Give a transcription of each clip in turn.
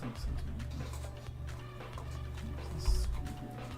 make sense. This screwdriver.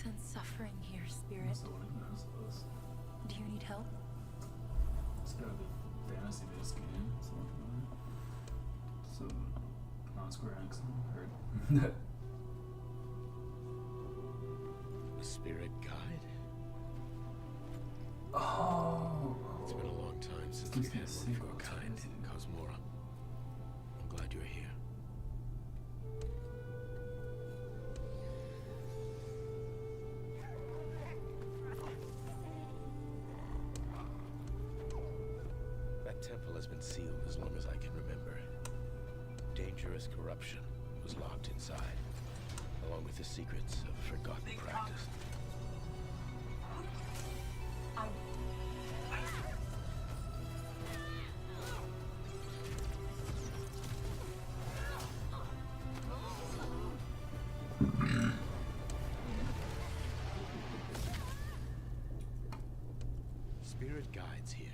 sense suffering here, Spirit. Do you need help? It's got a fantasy-based game, so not Square Enix, I heard. A spirit guide? Oh! It's been a long time since we've had one of your kind in Cosmora. I'm glad you're here. That temple has been sealed as long as I can remember. Dangerous corruption was locked inside, along with the secrets of a forgotten practice. Spirit guides here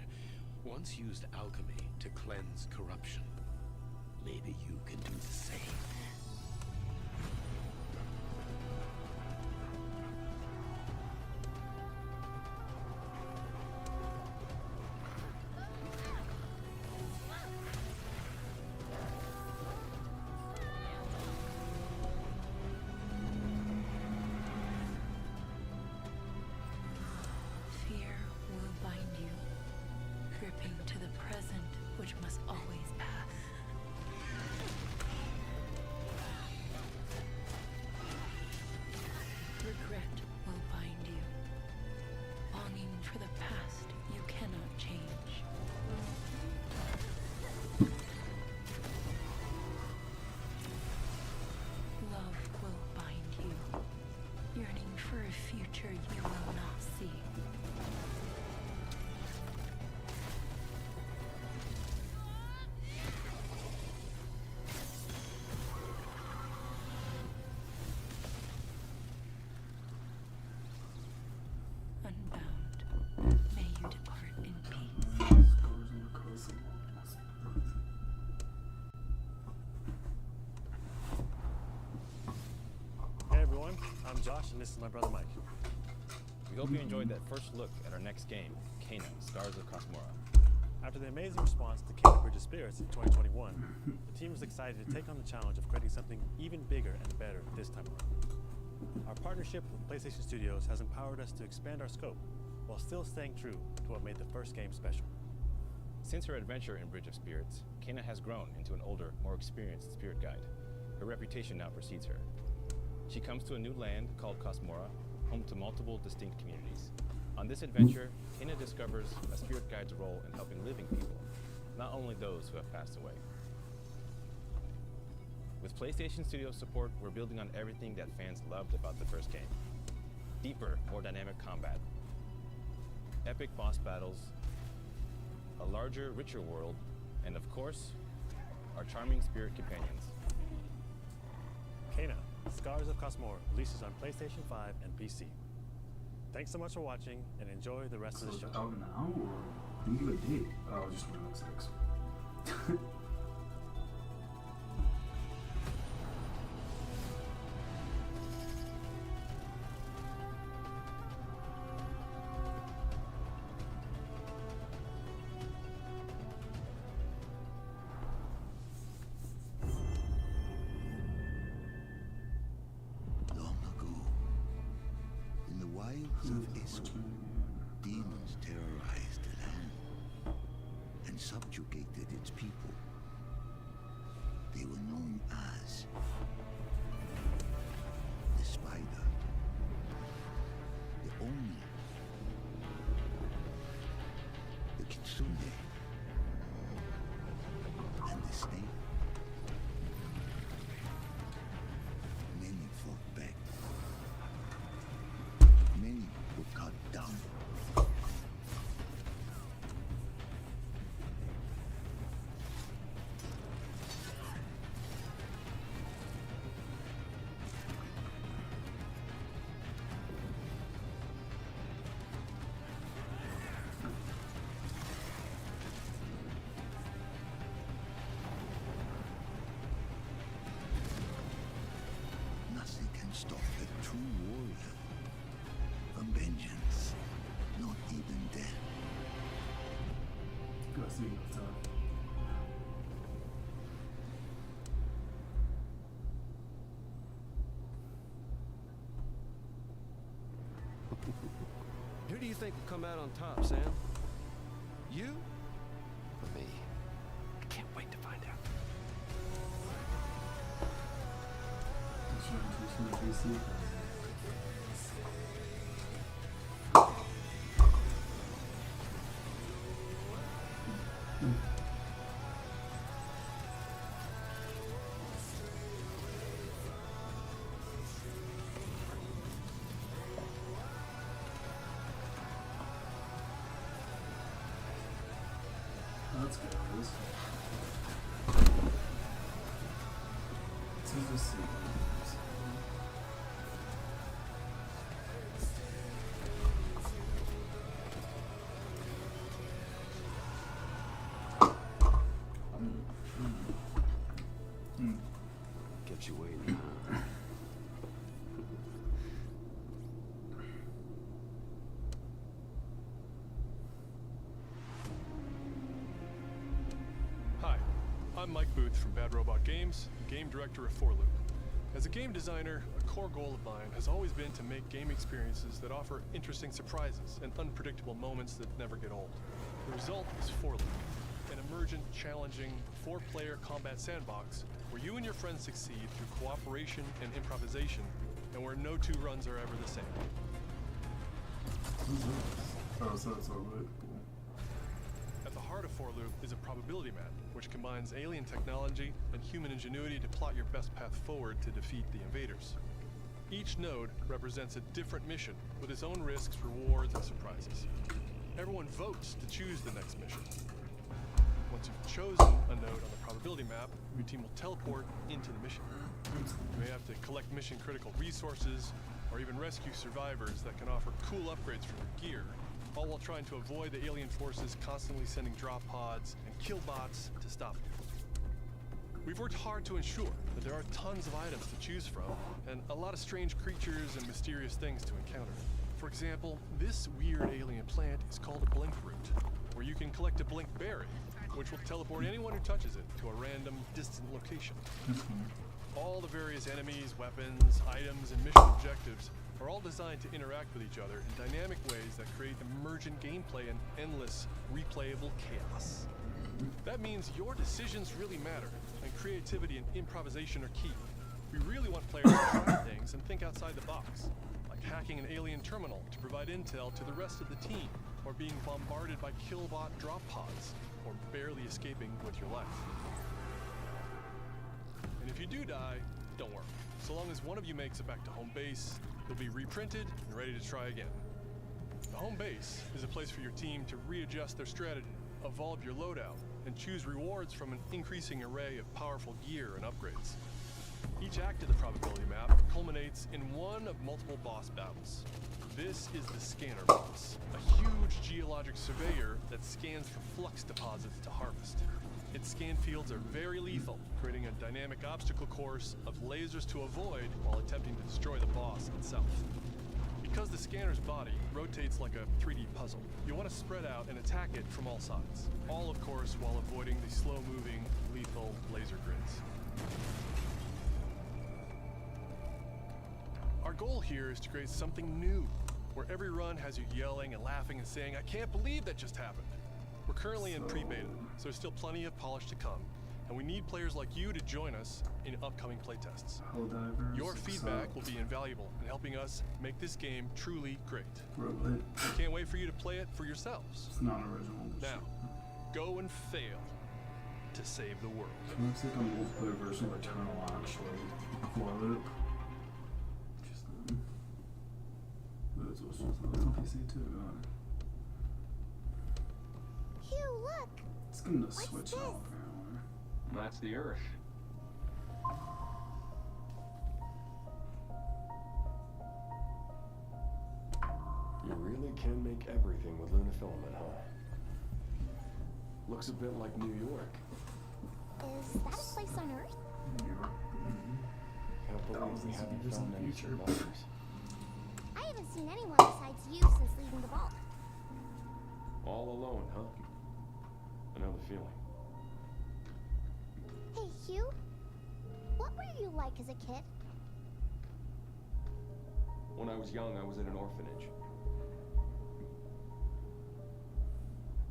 once used alchemy to cleanse corruption. Maybe you can do the same. Fear will bind you, gripping to the present, which must always pass. Regret will bind you, longing for the past you cannot change. Love will bind you, yearning for a future you will not see. Unbound, may you depart in peace. Hey everyone, I'm Josh and this is my brother Mike. We hope you enjoyed that first look at our next game, Kena, Scars of Cosmora. After the amazing response to Kena Bridge of Spirits in 2021, the team was excited to take on the challenge of creating something even bigger and better this time around. Our partnership with PlayStation Studios has empowered us to expand our scope while still staying true to what made the first game special. Since her adventure in Bridge of Spirits, Kena has grown into an older, more experienced spirit guide. Her reputation now precedes her. She comes to a new land called Cosmora, home to multiple distinct communities. On this adventure, Kena discovers a spirit guide's role in helping living people, not only those who have passed away. With PlayStation Studios support, we're building on everything that fans loved about the first game. Deeper, more dynamic combat, epic boss battles, a larger, richer world, and of course, our charming spirit companions. Kena, Scars of Cosmora releases on PlayStation 5 and PC. Thanks so much for watching and enjoy the rest of the show. Out now, or didn't give a date? Oh, just when it looks like. Long ago, in the wilds of Esau, demons terrorized the land and subjugated its people. They were known as the Spider, the Oni, the Kitsune, and the Snake. Many fought back. Many were cut down. Speaking of time. Who do you think will come out on top, Sam? You? Or me? I can't wait to find out. Let's go. Let's just see. Kept you waiting. Hi, I'm Mike Booth from Bad Robot Games, game director of 4 Loop. As a game designer, a core goal of mine has always been to make game experiences that offer interesting surprises and unpredictable moments that never get old. The result is 4 Loop, an emergent, challenging, 4-player combat sandbox where you and your friends succeed through cooperation and improvisation, and where no 2 runs are ever the same. Oh, so that's all right. Cool. At the heart of 4 Loop is a probability map, which combines alien technology and human ingenuity to plot your best path forward to defeat the invaders. Each node represents a different mission with its own risks, rewards, and surprises. Everyone votes to choose the next mission. Once you've chosen a node on the probability map, your team will teleport into the mission. You may have to collect mission-critical resources, or even rescue survivors that can offer cool upgrades for your gear, all while trying to avoid the alien forces constantly sending drop pods and kill bots to stop you. We've worked hard to ensure that there are tons of items to choose from, and a lot of strange creatures and mysterious things to encounter. For example, this weird alien plant is called a blink root, where you can collect a blink berry, which will teleport anyone who touches it to a random, distant location. All the various enemies, weapons, items, and mission objectives are all designed to interact with each other in dynamic ways that create emergent gameplay and endless, replayable chaos. That means your decisions really matter, and creativity and improvisation are key. We really want players to try things and think outside the box, like hacking an alien terminal to provide intel to the rest of the team, or being bombarded by killbot drop pods, or barely escaping with your life. And if you do die, don't worry. So long as one of you makes it back to home base, you'll be reprinted and ready to try again. The home base is a place for your team to readjust their strategy, evolve your loadout, and choose rewards from an increasing array of powerful gear and upgrades. Each act of the probability map culminates in one of multiple boss battles. This is the Scanner boss, a huge geologic surveyor that scans for flux deposits to harvest. Its scan fields are very lethal, creating a dynamic obstacle course of lasers to avoid while attempting to destroy the boss itself. Because the scanner's body rotates like a 3D puzzle, you want to spread out and attack it from all sides. All, of course, while avoiding the slow-moving, lethal laser grids. Our goal here is to create something new, where every run has you yelling and laughing and saying, "I can't believe that just happened." We're currently in pre-beta, so there's still plenty of polish to come, and we need players like you to join us in upcoming playtests. Your feedback will be invaluable in helping us make this game truly great. We can't wait for you to play it for yourselves. It's not original. Now, go and fail to save the world. It looks like a multiplayer version of Eternal, actually. For Loop. That's what's on PC too. Hugh, look! It's gonna What's switch this? off apparently. That's the Earth. You really can make everything with lunafilament, huh? Looks a bit like New York. Is that a place on Earth? New York. Can't believe we Thousands of haven't years in found the any future. survivors. I haven't seen anyone besides you since leaving the vault. All alone, huh? I know feeling. Hey, Hugh. What were you like as a kid? When I was young, I was in an orphanage.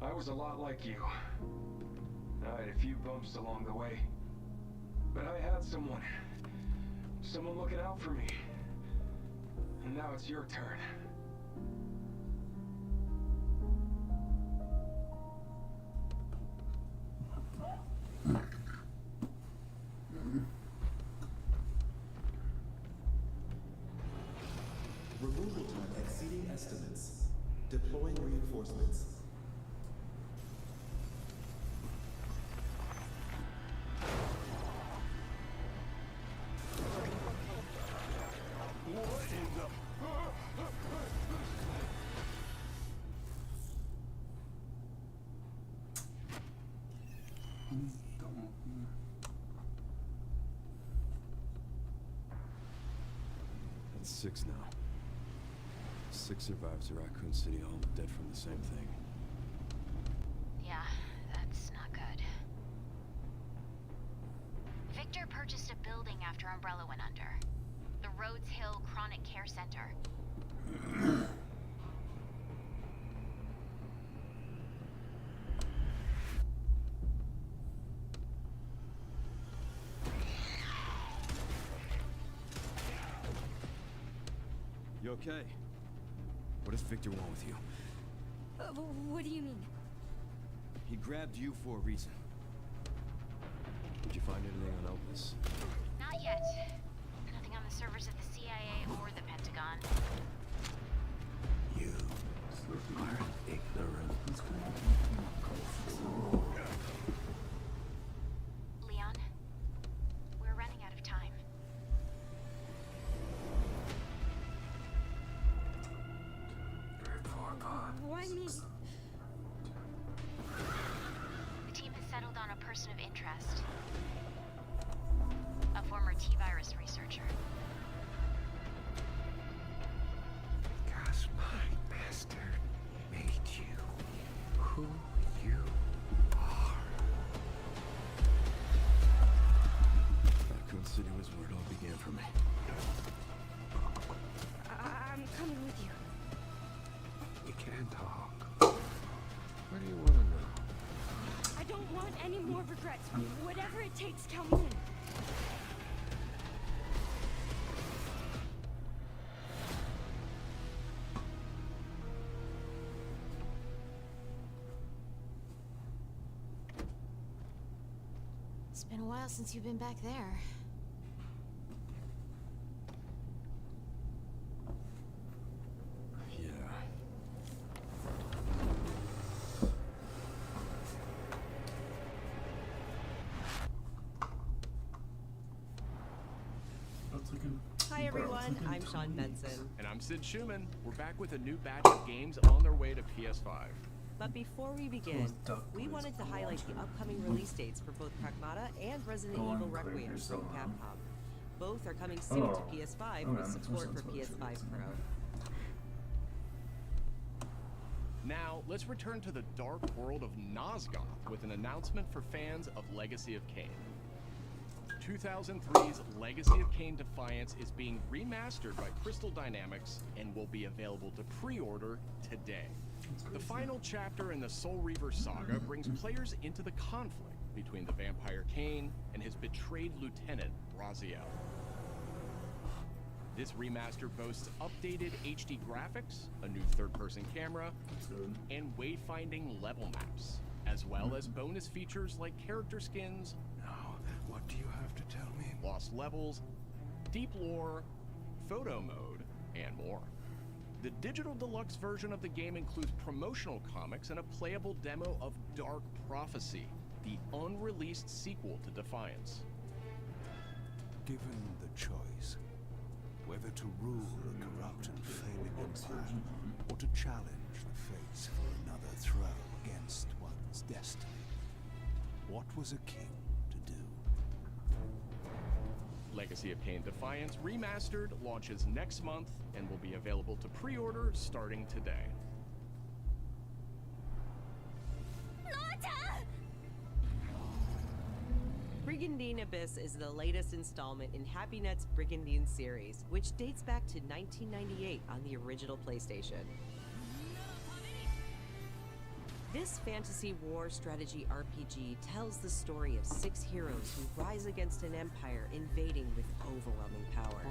I was a lot like you. I had a few bumps along the way. But I had someone looking out for me. And now it's your turn. Removal time exceeding estimates. Deploying reinforcements. That's 6 now. 6 survivors of Raccoon City, all dead from the same thing. Yeah, that's not good. Victor purchased a building after Umbrella went under. The Rhodes Hill Chronic Care Center. You okay? What does Victor want with you? What do you mean? He grabbed you for a reason. Did you find anything on Elvis? Not yet. Nothing on the servers at the CIA or the Pentagon. You are ignorant. Leon, we're running out of time. Why me? The team has settled on a person of interest. A former T-virus researcher. Gaslight bastard made you who you are. Raccoon City was where it all began for me. I'm coming with you. You can't talk. What do you want to know? I don't want any more regrets. Whatever it takes, count me in. It's been a while since you've been back there. Yeah. Hi everyone, I'm Sean Benson. And I'm Sid Schumann. We're back with a new batch of games on their way to PS5. But before we begin, we wanted to highlight the upcoming release dates for both Pragmata and Resident Evil Requiem from Capcom. Both are coming soon to PS5 with support for PS5 Pro. Now, let's return to the dark world of Nosgoth with an announcement for fans of Legacy of Kain. 2003's Legacy of Kain Defiance is being remastered by Crystal Dynamics and will be available to pre-order today. The final chapter in the Soul Reaver saga brings players into the conflict between the vampire Kain and his betrayed lieutenant, Raziel. This remaster boasts updated HD graphics, a new third-person camera, and wayfinding level maps, as well as bonus features like character skins, What do you have to tell me? lost levels, deep lore, photo mode, and more. The digital deluxe version of the game includes promotional comics and a playable demo of Dark Prophecy, the unreleased sequel to Defiance. Given the choice, whether to rule a corrupt and failing empire, or to challenge the fates for another throw against one's destiny, what was a king to do? Legacy of Kain Defiance Remastered launches next month and will be available to pre-order starting today. Nata! Brigandine Abyss is the latest installment in HappyNet's Brigandine series, which dates back to 1998 on the original PlayStation. This fantasy war strategy RPG tells the story of 6 heroes who rise against an empire invading with overwhelming power.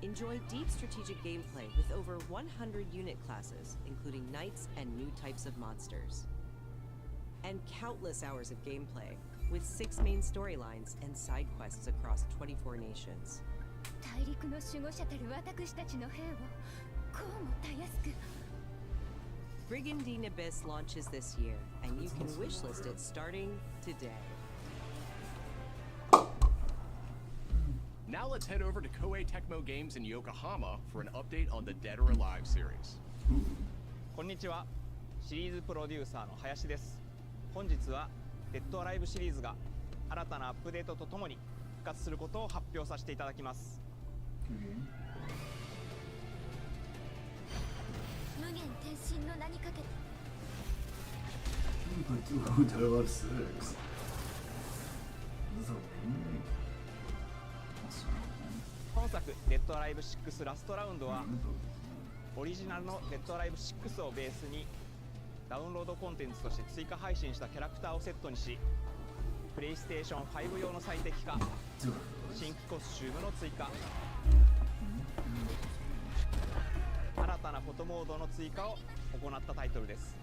Enjoy deep strategic gameplay with over 100 unit classes, including knights and new types of monsters. And countless hours of gameplay, with 6 main storylines and side quests across 24 nations. Brigandine Abyss launches this year, and you can wishlist it starting today. Now let's head over to Koei Tecmo Games in Yokohama for an update on the Dead or Alive series. こんにちは。シリーズプロデューサーの林です。本日はデッドアライブシリーズが新たなアップデートとともに復活することを発表させていただきます。無限転身の名にかけて。Dead or Alive 6. This is a remake. 本作デッドアライブ6ラストラウンドはオリジナルのデッドアライブ6をベースにダウンロードコンテンツとして追加配信したキャラクターをセットにし、プレイステーション5用の最適化、新規コスチュームの追加、新たなフォトモードの追加を行ったタイトルです。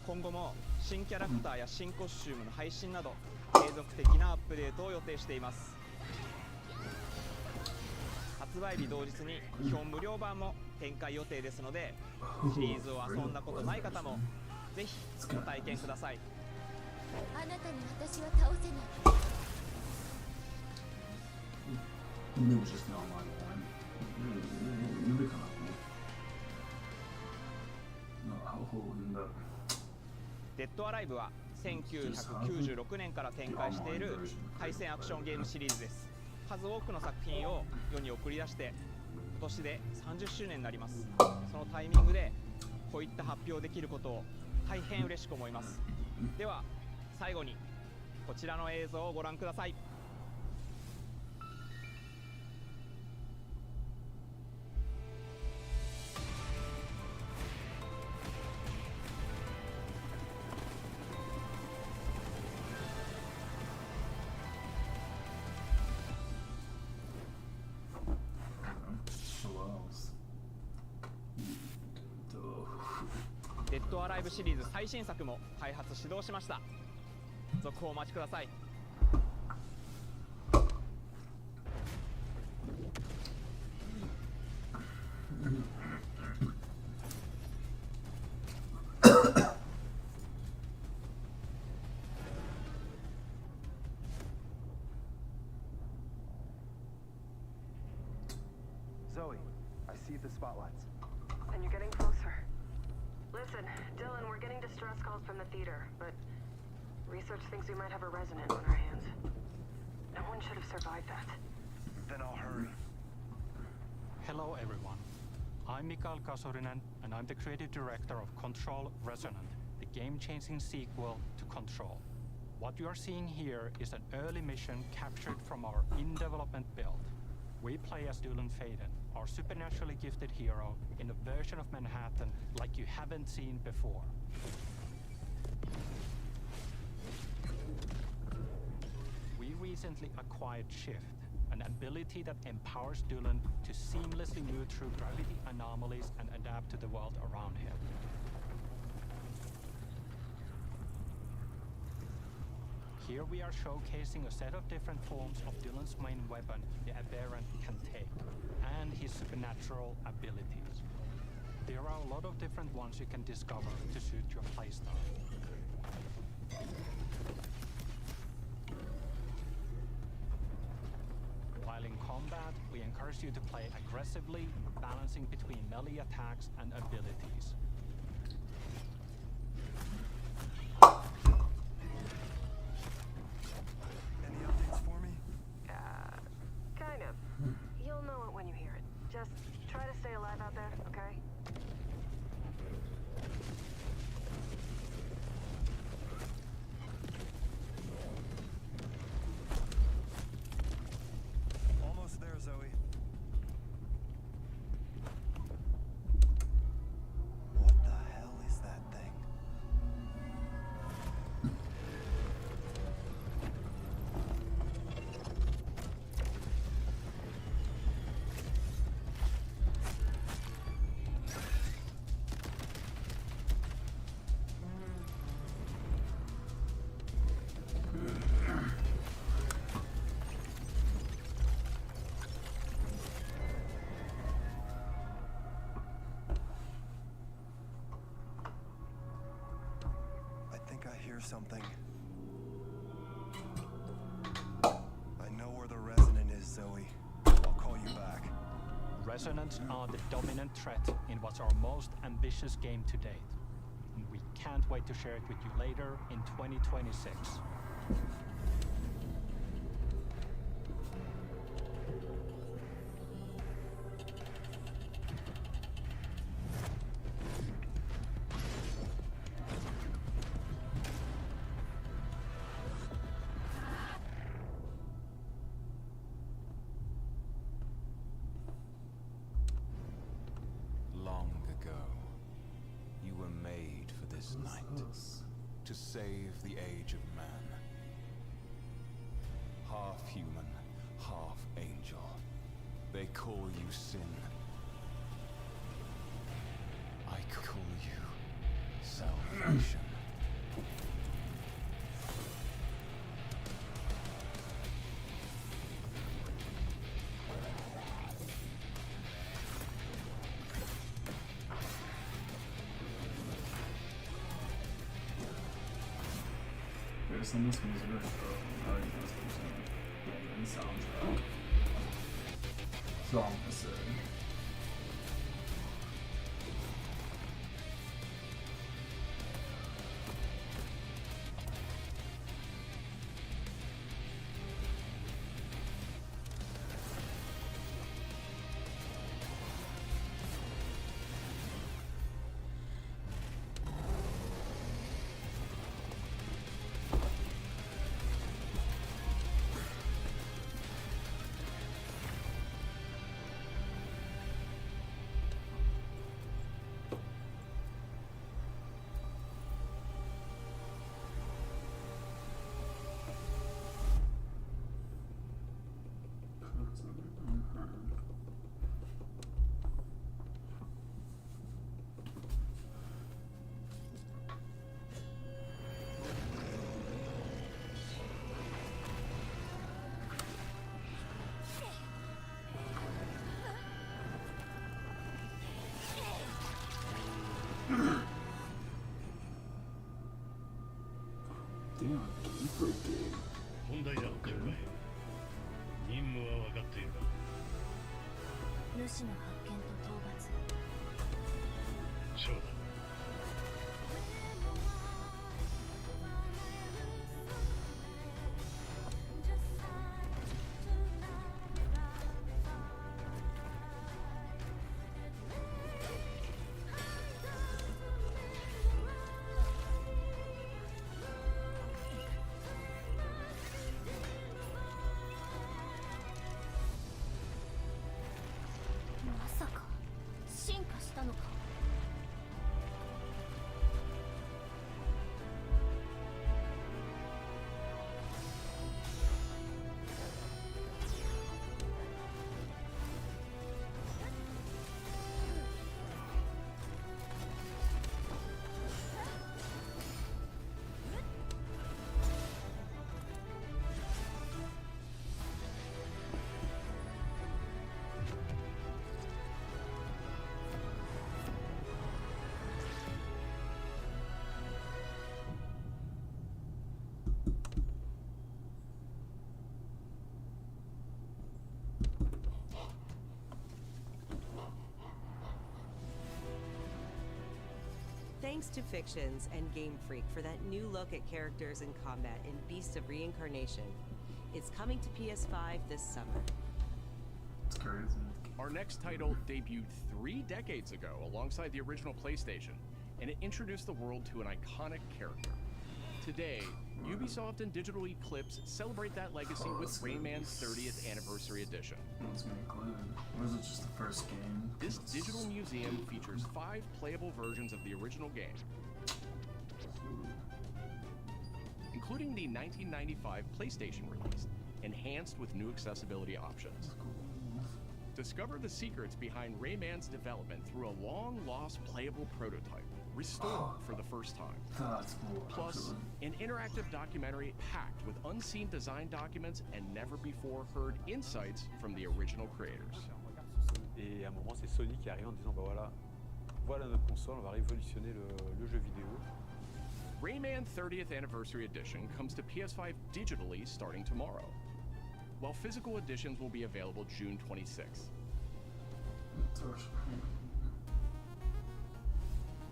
今後も新キャラクターや新コスチュームの配信など継続的なアップデートを予定しています。発売日同日に基本無料版も展開予定ですので、シリーズを遊んだことない方もぜひご体験ください。あなたに私は倒せない。Maybe it was just the online one. Maybe kind of cool. No, how in the デッドアライブは1996年から展開している対戦アクションゲームシリーズです。数多くの作品を世に送り出して今年で30周年になります。そのタイミングでこういった発表できることを大変嬉しく思います。では最後にこちらの映像をご覧ください。デッドアライブシリーズ最新作も開発始動しました。続報お待ちください。Zoe, I see the spotlights. And you're getting closer. Listen, Dylan, we're getting distress calls from the theater, but research thinks we might have a resident on our hands. No one should have survived that. Then I'll hurry. Hello, everyone. I'm Mikael Kasurinen, and I'm the creative director of Control Resonant, the game-changing sequel to Control. What you are seeing here is an early mission captured from our in-development build. We play as Dylan Faden, our supernaturally gifted hero, in a version of Manhattan like you haven't seen before. We recently acquired Shift, an ability that empowers Dylan to seamlessly move through gravity anomalies and adapt to the world around him. Here we are showcasing a set of different forms of Dylan's main weapon, the Aberrant, can take, and his supernatural abilities. There are a lot of different ones you can discover to suit your playstyle. While in combat, we encourage you to play aggressively, balancing between melee attacks and abilities. Any updates for me? Kind of. You'll know it when you hear it. Just try to stay alive out there, okay? hear something. I know where the Resonant is, Zoe. I'll call you back. Resonants are the dominant threat in what's our most ambitious game to date. And we can't wait to share it with you later in 2026. Long ago, you were made for this night, to save the age of man. Half human, half angel. They call you sin. I call you salvation. Some of this music is probably the most interesting soundtrack. That's all I'm gonna say. Damn, keeper game. 本題だ、了解。任務は分かっているか。主の発見と討伐。そうだ。まさか進化したのか。Thanks to Fictions and Game Freak for that new look at characters and combat in Beast of Reincarnation. It's coming to PS5 this summer. It's crazy. Our next title debuted 3 decades ago alongside the original PlayStation, and it introduced the world to an iconic character. Today, Ubisoft and Digital Eclipse celebrate that legacy with Rayman's 30th Anniversary Edition. What's gonna include? Or is it just the first game? This digital museum features 5 playable versions of the original game, including the 1995 PlayStation release, enhanced with new accessibility options. Discover the secrets behind Rayman's development through a long-lost playable prototype, restored for the first time. That's cool. Plus, an interactive documentary packed with unseen design documents and never-before-heard insights from the original creators. Et à un moment, c'est Sony qui arrive en disant, bah voilà, voilà notre console, on va révolutionner le jeu vidéo. Rayman 30th Anniversary Edition comes to PS5 digitally starting tomorrow, while physical editions will be available June 26th.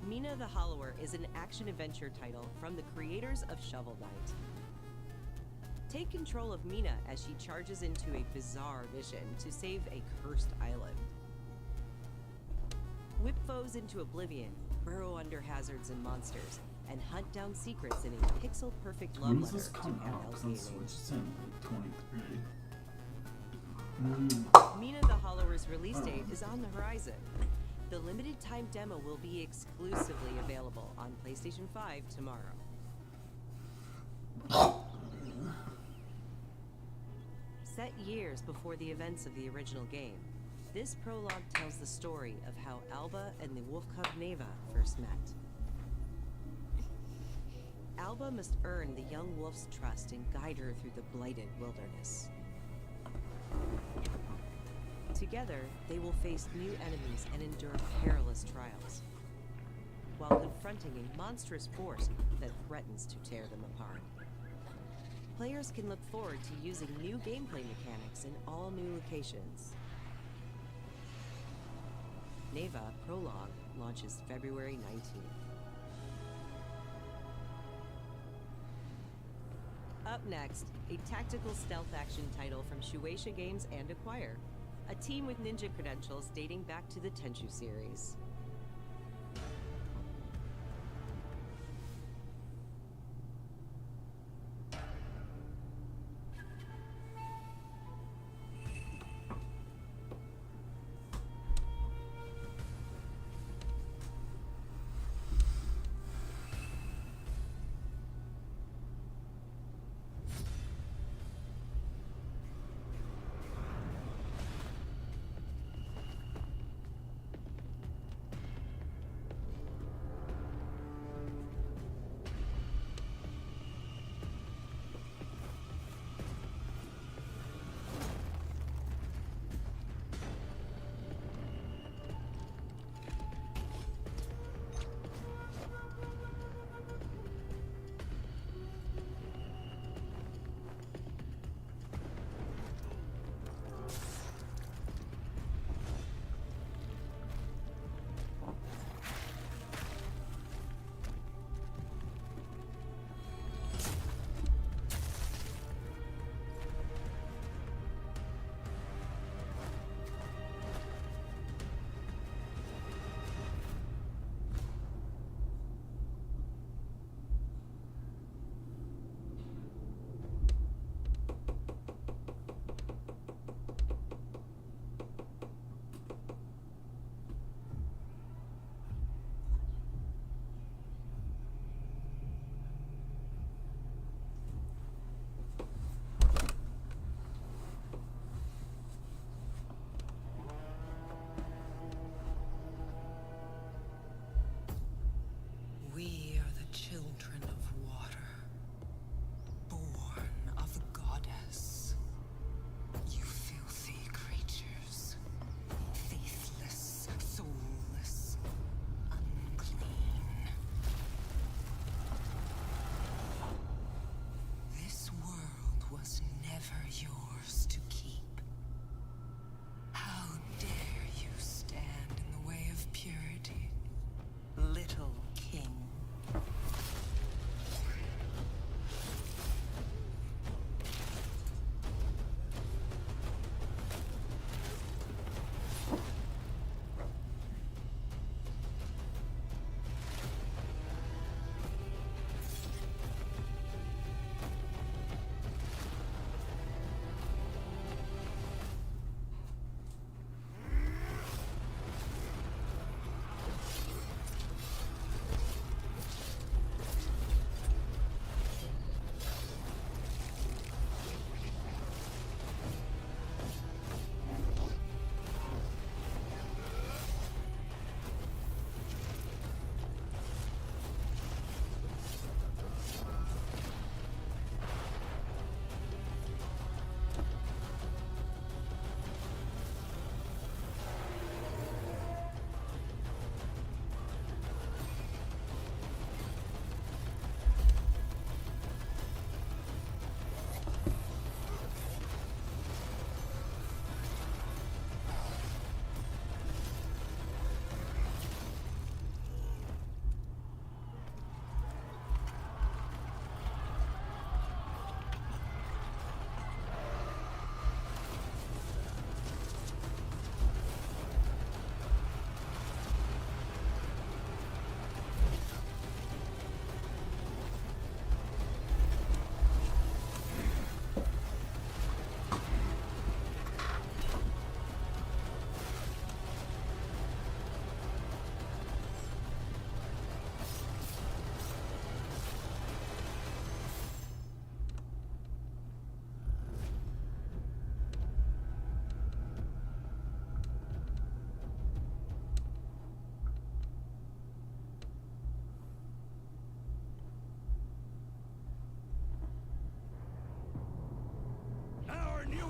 Mina the Hollower is an action-adventure title from the creators of Shovel Knight. Take control of Mina as she charges into a bizarre mission to save a cursed island. Whip foes into oblivion, burrow under hazards and monsters, and hunt down secrets in a pixel-perfect love letter to handheld gaming. Mina the Hollower's release date is on the horizon. The limited time demo will be exclusively available on PlayStation 5 tomorrow. Set years before the events of the original game, this prologue tells the story of how Alba and the wolf cub Neva first met. Alba must earn the young wolf's trust and guide her through the blighted wilderness. Together, they will face new enemies and endure perilous trials, while confronting a monstrous force that threatens to tear them apart. Players can look forward to using new gameplay mechanics in all new locations. Neva Prologue launches February 19th. Up next, a tactical stealth action title from Shueisha Games and Acquire, a team with ninja credentials dating back to the Tenchu series.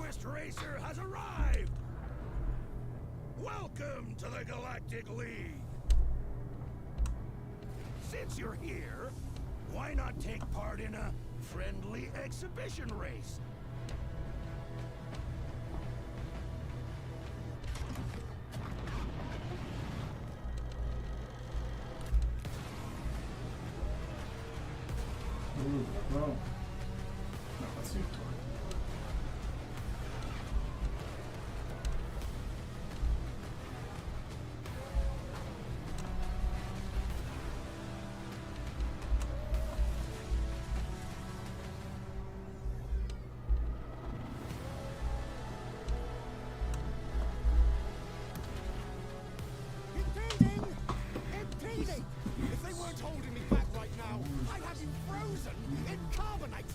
newest racer has arrived! Welcome to the Galactic League! Since you're here, why not take part in a friendly exhibition race? Ooh, bro. No, let's see. Impeding! If they weren't holding me back right now, I'd have you frozen in carbonite!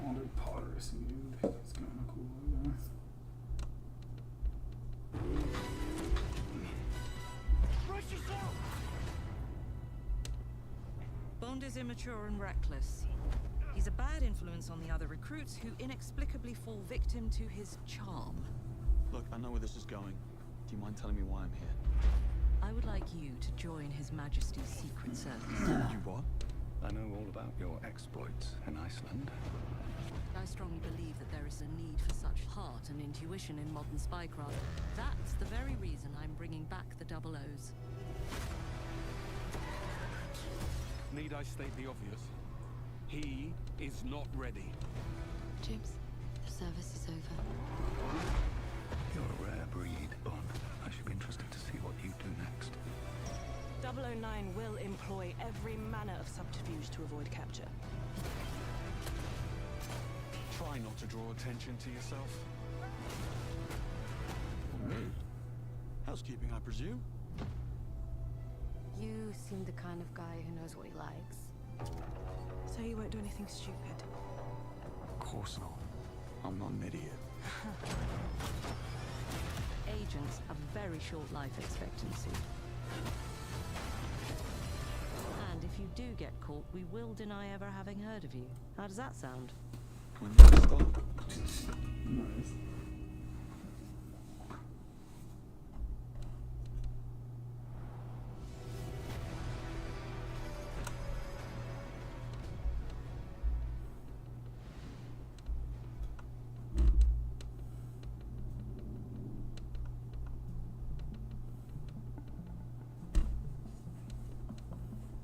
Modded pod racing, dude. That's kind of cool. Rush yourself! Bond is immature and reckless. He's a bad influence on the other recruits who inexplicably fall victim to his charm. Look, I know where this is going. Do you mind telling me why I'm here? I would like you to join His Majesty's Secret Service. You what? I know all about your exploits in Iceland. I strongly believe that there is a need for such heart and intuition in modern spycraft. That's the very reason I'm bringing back the Double O's. Need I state the obvious? He is not ready. James, the service is over. You're a rare breed, Bond. I should be interested to see what you do next. 009 will employ every manner of subterfuge to avoid capture. Try not to draw attention to yourself. Me? Housekeeping, I presume? You seem the kind of guy who knows what he likes. So you won't do anything stupid? Of course not. I'm not an idiot. Agents have very short life expectancy. And if you do get caught, we will deny ever having heard of you. How does that sound? When did it start? Nice.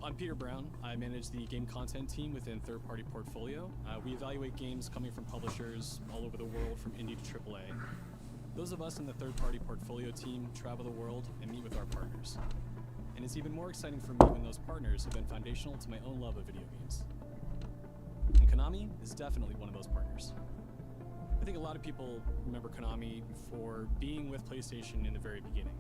I'm Peter Brown. I manage the game content team within Third Party Portfolio. We evaluate games coming from publishers all over the world, from indie to AAA. Those of us in the Third Party Portfolio team travel the world and meet with our partners. And it's even more exciting for me when those partners have been foundational to my own love of video games. And Konami is definitely one of those partners. I think a lot of people remember Konami for being with PlayStation in the very beginning,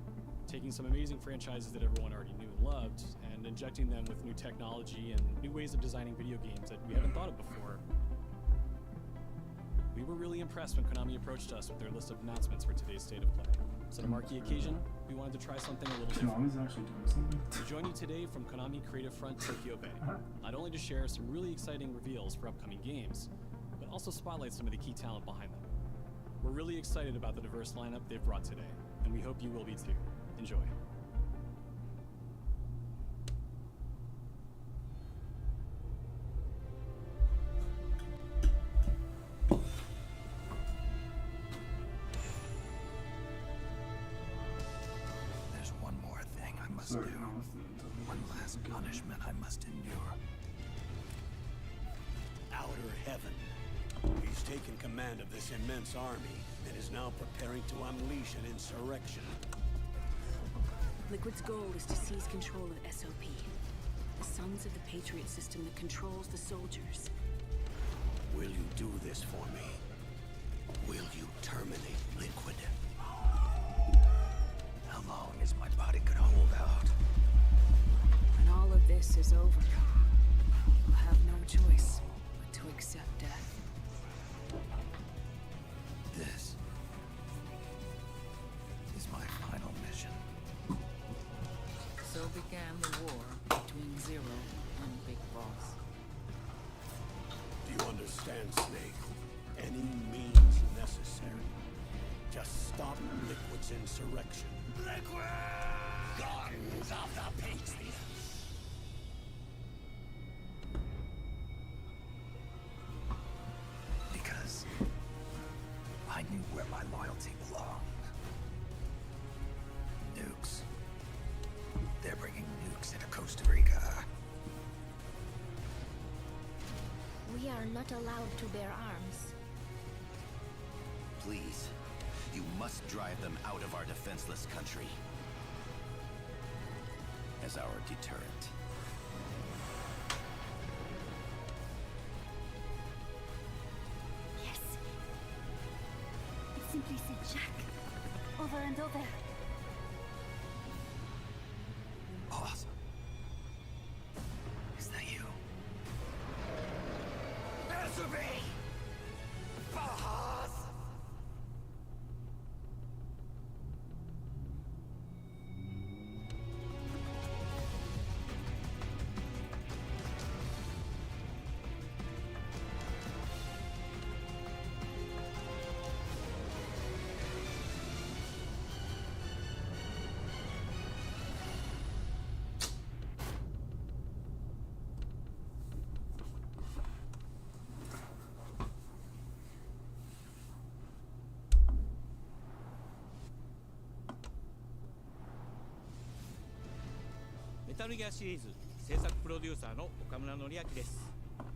taking some amazing franchises that everyone already knew and loved, and injecting them with new technology and new ways of designing video games that we haven't thought of before. We were really impressed when Konami approached us with their list of announcements for today's State of Play. So on a marquee occasion, we wanted to try something a little different. Konami's actually doing something. To join you today from Konami Creative Front Tokyo Bay, not only to share some really exciting reveals for upcoming games, but also spotlight some of the key talent behind them. We're really excited about the diverse lineup they've brought today, and we hope you will be too. Enjoy. There's one more thing I must do. One last punishment I must endure. Outer Heaven. He's taken command of this immense army and is now preparing to unleash an insurrection. Liquid's goal is to seize control of SOP, the Sons of the Patriot system that controls the soldiers. Will you do this for me? Will you terminate Liquid? How long as my body could hold out. When all of this is over, you'll have no choice but to accept death. This is my final mission. So began the war between Zero and Big Boss. Do you understand, Snake? Any means necessary. Just stop Liquid's insurrection. Liquid! Guns of the Patriots! Because I knew where my loyalty belonged. Nukes. They're bringing nukes into Costa Rica. We are not allowed to bear arms. Please, you must drive them out of our defenseless country. As our deterrent. Yes. It simply said Jack. Over and over. Awesome. Is that you? Answer me! Bahas!メタルギアシリーズ制作プロデューサーの岡村則明です。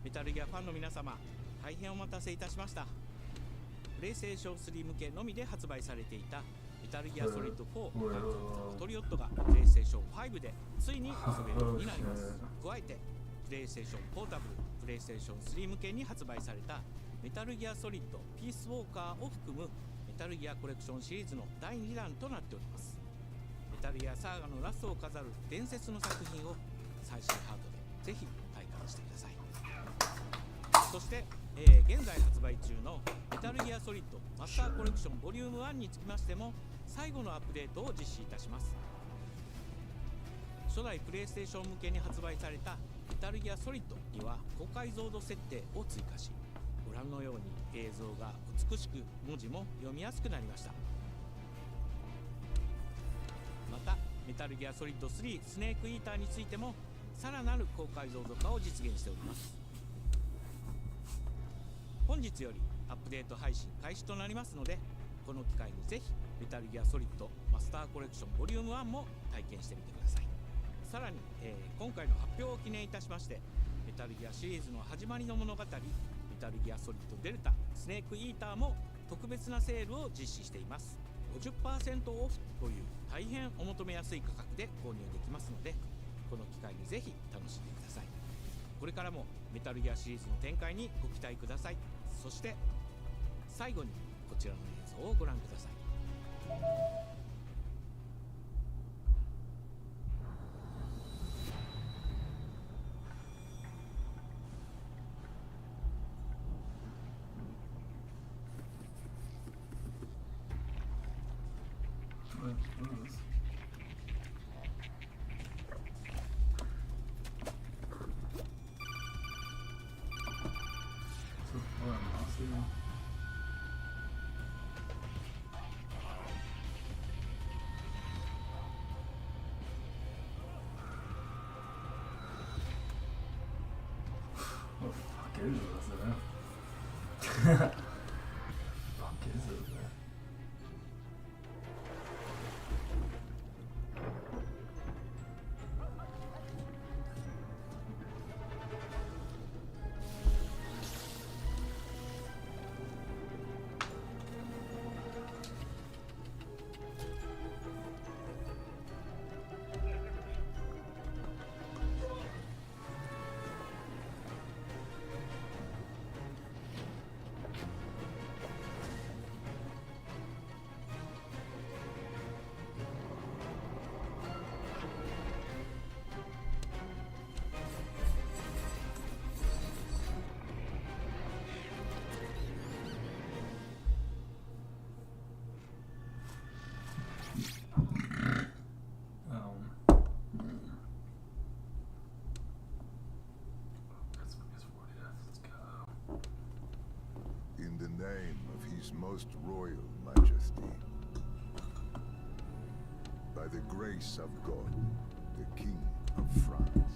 メタルギアファンの皆様、大変お待たせいたしました。プレイステーション3向けのみで発売されていたメタルギアソリッド4パトリオットがプレイステーション5でついに遊べるようになります。加えてプレイステーションポータブル、プレイステーション3向けに発売されたメタルギアソリッドピースウォーカーを含むメタルギアコレクションシリーズの第2弾となっております。メタルギアサーガのラストを飾る伝説の作品を最新ハードでぜひ体感してください。そして、現在発売中のメタルギアソリッドマスターコレクションボリューム1につきましても最後のアップデートを実施いたします。初代プレイステーション向けに発売されたメタルギアソリッドには高解像度設定を追加し、ご覧のように映像が美しく文字も読みやすくなりました。またメタルギアソリッド3スネークイーターについてもさらなる高解像度化を実現しております。本日よりアップデート配信開始となりますので、この機会にぜひメタルギアソリッドマスターコレクションボリューム1も体験してみてください。さらに、今回の発表を記念いたしましてメタルギアシリーズの始まりの物語メタルギアソリッドデルタスネークイーターも特別なセールを実施しています。 50% オフという大変お求めやすい価格で購入できますので、この機会にぜひ楽しんでください。これからもメタルギアシリーズの展開にご期待ください。そして最後にこちらの映像をご覧ください。Fuck is this, man? Fuck is it, man? name of His Most Royal Majesty. By the grace of God, the King of France.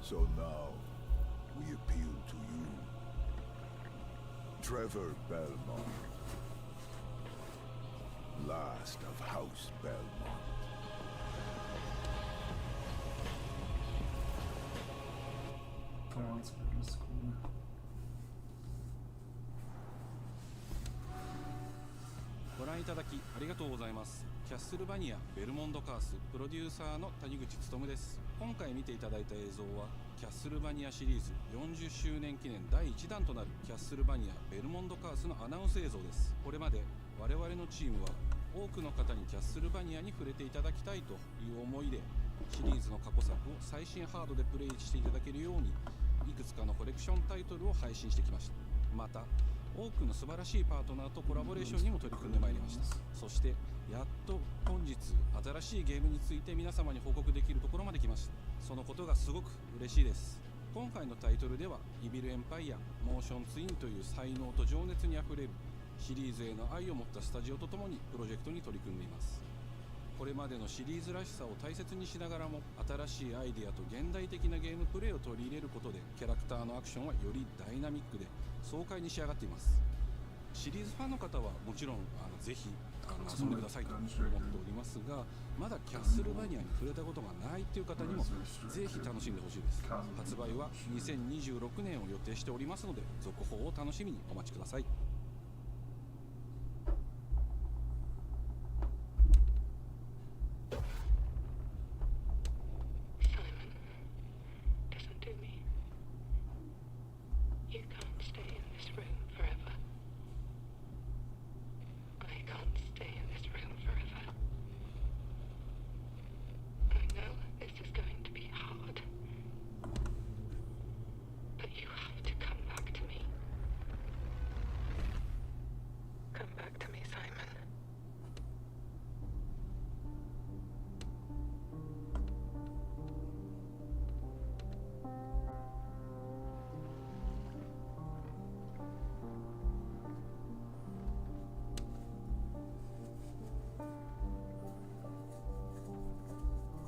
So now, we appeal to you, Trevor Belmont, last of House Belmont. Oh, that's good. That's cool. ご覧いただきありがとうございます。キャッスルバニアベルモンドカースプロデューサーの谷口勉です。今回見ていただいた映像はキャッスルバニアシリーズ40周年記念第1弾となるキャッスルバニアベルモンドカースのアナウンス映像です。これまで我々のチームは多くの方にキャッスルバニアに触れていただきたいという思いでシリーズの過去作を最新ハードでプレイしていただけるようにいくつかのコレクションタイトルを配信してきました。また多くの素晴らしいパートナーとコラボレーションにも取り組んでまいりました。そしてやっと本日新しいゲームについて皆様に報告できるところまで来ました。そのことがすごく嬉しいです。今回のタイトルではイビルエンパイアモーションツインという才能と情熱にあふれるシリーズへの愛を持ったスタジオとともにプロジェクトに取り組んでいます。これまでのシリーズらしさを大切にしながらも新しいアイデアと現代的なゲームプレイを取り入れることでキャラクターのアクションはよりダイナミックで爽快に仕上がっています。シリーズファンの方はもちろんぜひ遊んでくださいと思っておりますが、まだキャッスルバニアに触れたことがないという方にもぜひ楽しんでほしいです。発売は2026年を予定しておりますので続報を楽しみにお待ちください。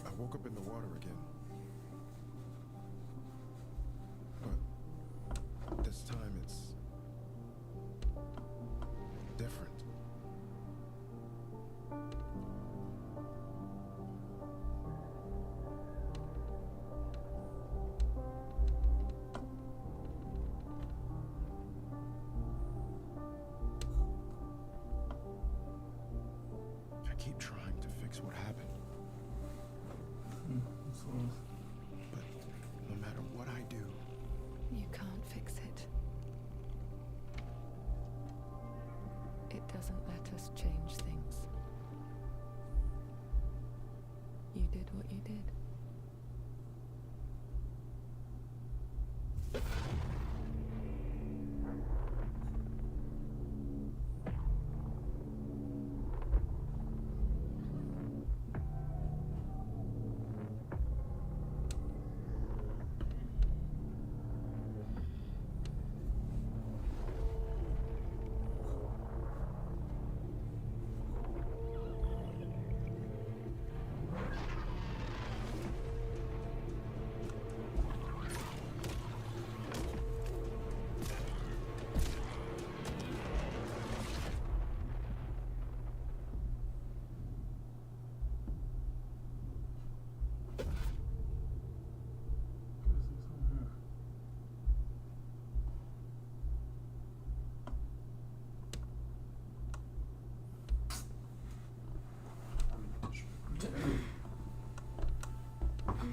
I woke up in the water again. But this time it's different. I keep trying to fix what happened. But no matter what I do, You can't fix it. It doesn't let us change things. You did what you did.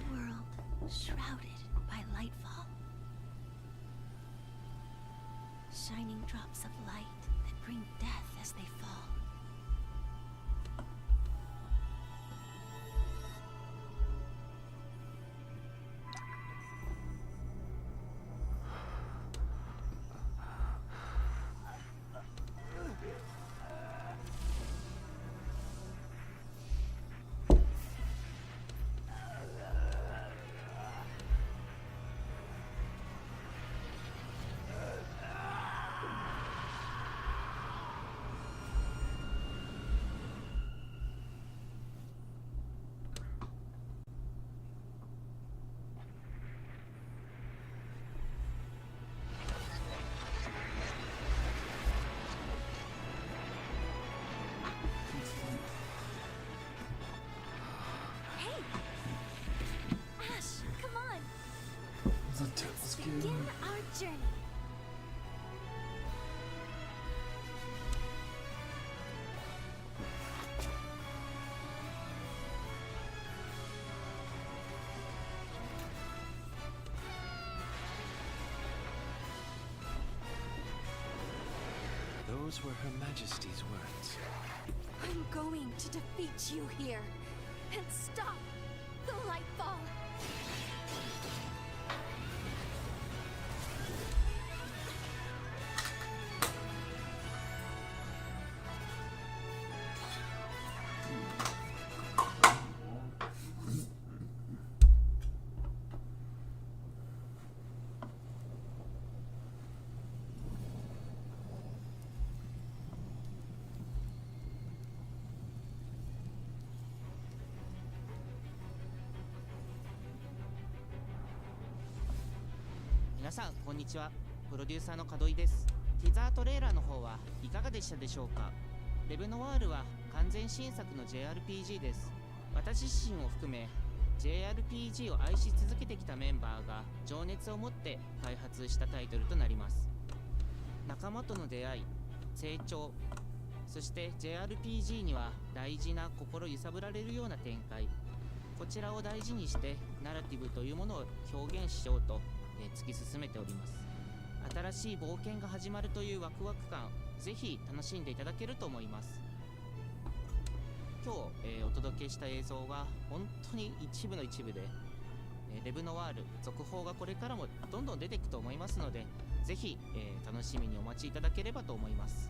world shrouded by lightfall. Shining drops of light that bring death as they fall. Begin our journey. Those were Her Majesty's words. I'm going to defeat you here and stop the Lightfall.皆さんこんにちは。プロデューサーの門井です。ティザートレーラーの方はいかがでしたでしょうか。レブノワールは完全新作の JRPG です。私自身を含め JRPG を愛し続けてきたメンバーが情熱を持って開発したタイトルとなります。仲間との出会い、成長、そして JRPG には大事な心揺さぶられるような展開、こちらを大事にしてナラティブというものを表現しようと突き進めております。新しい冒険が始まるというワクワク感、ぜひ楽しんでいただけると思います。今日、お届けした映像は本当に一部の一部で、レブノワール続報がこれからもどんどん出ていくと思いますので、ぜひ、楽しみにお待ちいただければと思います。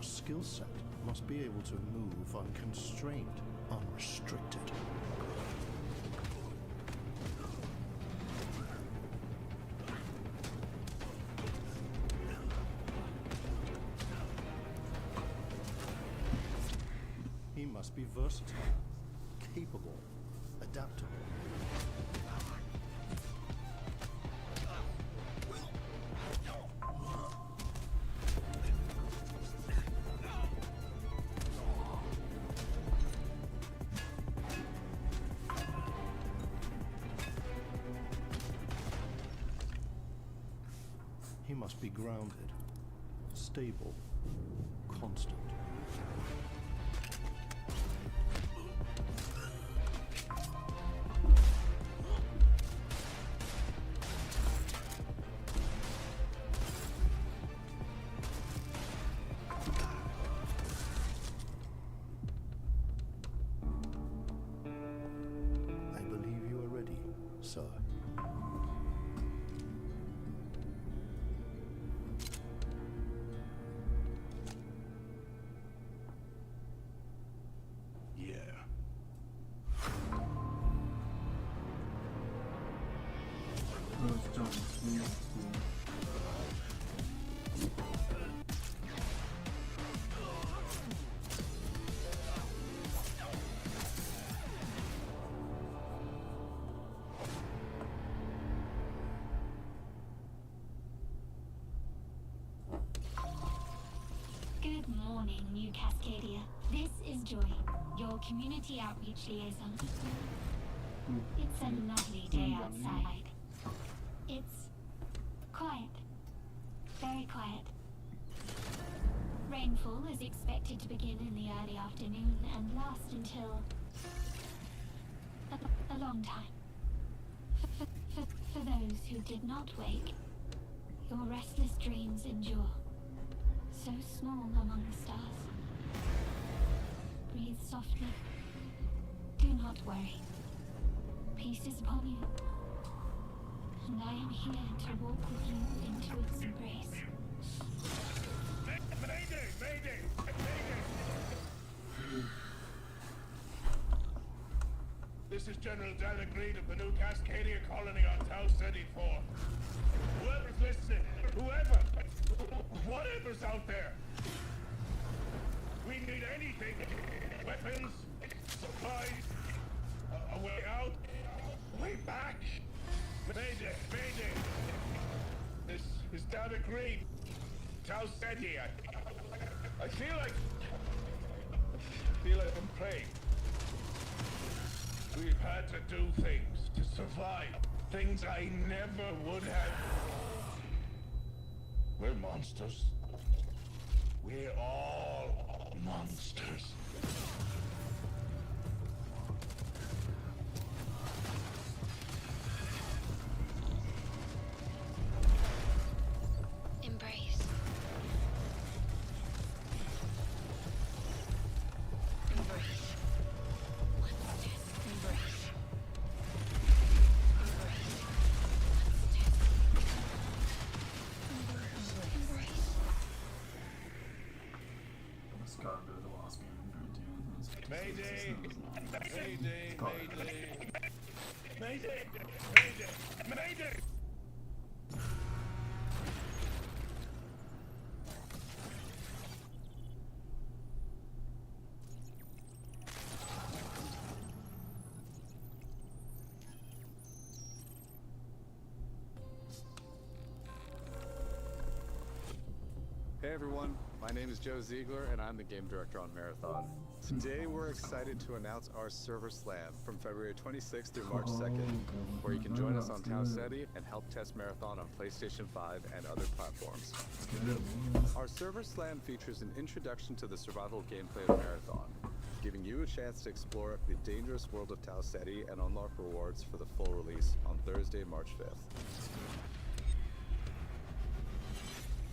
Skill set must be able to move unconstrained, unrestricted. He must be versatile, capable, adaptable. He must be grounded, stable, constant. I believe you are ready, sir. New Cascadia. This is Joy, your community outreach liaison. It's a lovely day outside. It's quiet. Very quiet. Rainfall is expected to begin in the early afternoon and last until a long time. For those who did not wake, your restless dreams endure. So small among the stars. Breathe softly. Do not worry. Peace is upon you. And I am here to walk with you into its embrace. Mayday! Mayday! Mayday! This is General Dan Agreed of the New Cascadia colony on Tau City 4. Whoever's listening, whatever's out there, we need anything. Weapons, supplies, a way out, a way back. Mayday, mayday. This is Dan Agreed. Tau City. I feel like I'm praying. We've had to do things to survive. Things I never would have. We're monsters. We're all monsters. Embrace. Embrace. Embrace. It's gotta be the last game I'm gonna do. Mayday! Mayday! Mayday! Mayday! Mayday! Mayday! Hey everyone, my name is Joe Ziegler and I'm the game director on Marathon. Today we're excited to announce our server slam from February 26th through March 2nd, where you can join us on Tau Ceti and help test Marathon on PlayStation 5 and other platforms. Our server slam features an introduction to the survival gameplay of Marathon, giving you a chance to explore the dangerous world of Tau Ceti and unlock rewards for the full release on Thursday, March 5th.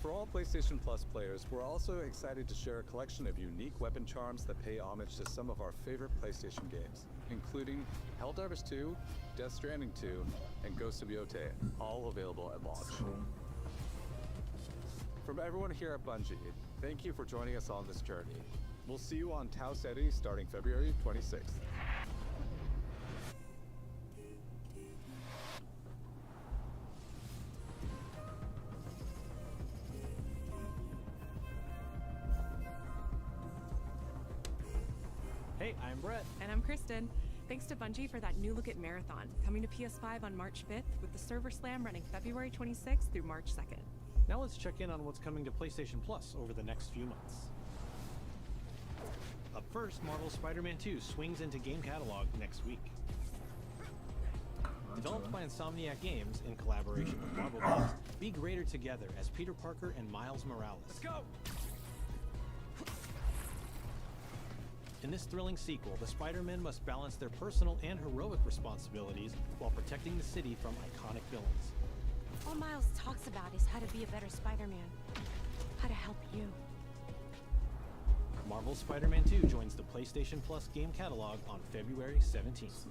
For all PlayStation Plus players, we're also excited to share a collection of unique weapon charms that pay homage to some of our favorite PlayStation games, including Helldivers 2, Death Stranding 2, and Ghost of Yotei, all available at launch. From everyone here at Bungie, thank you for joining us on this journey. We'll see you on Tau Ceti starting February 26th. Hey, I'm Brett. And I'm Kristen. Thanks to Bungie for that new look at Marathon, coming to PS5 on March 5th, with the server slam running February 26th through March 2nd. Now let's check in on what's coming to PlayStation Plus over the next few months. Up first, Marvel's Spider-Man 2 swings into game catalog next week. Developed by Insomniac Games in collaboration with Marvel Games, be greater together as Peter Parker and Miles Morales. Let's go! In this thrilling sequel, the Spider-Men must balance their personal and heroic responsibilities while protecting the city from iconic villains. All Miles talks about is how to be a better Spider-Man. How to help you. Marvel's Spider-Man 2 joins the PlayStation Plus game catalog on February 17th.